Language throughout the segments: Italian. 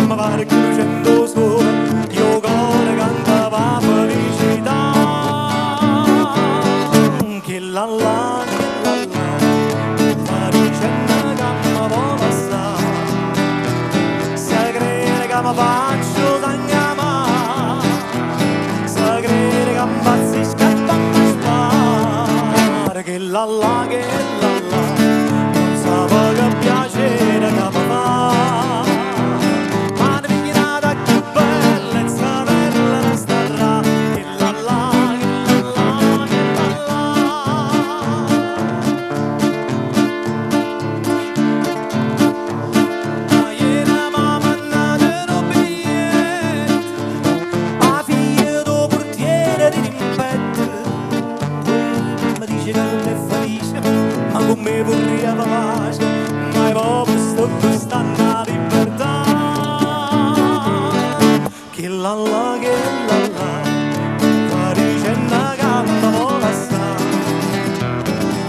Ma pare che lucendo sole io cuore cantava felicità che la la ma dicendo che mi vuole stare se crede che mi faccio t'inghiamare se crede che mi impazzisco e mi spara che la non sa che piacere che mi fa. Ma come vorrei la pace, mai proprio sto quest'anna libertà. Che la la, sta dicendo che mi vuole stare.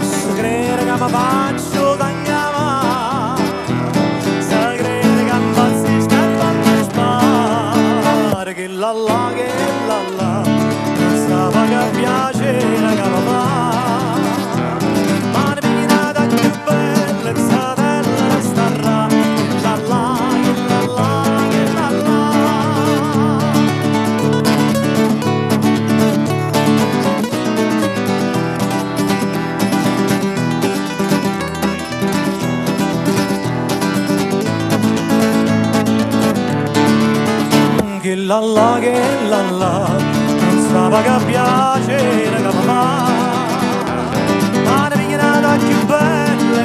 Se crede che mi faccio t'inghiamare, se crede che mi impazzisco e mi spara. Che la non sa che piacere che mi fa. Che la, non sa che piacere che mi fa, ma ne viene da più bella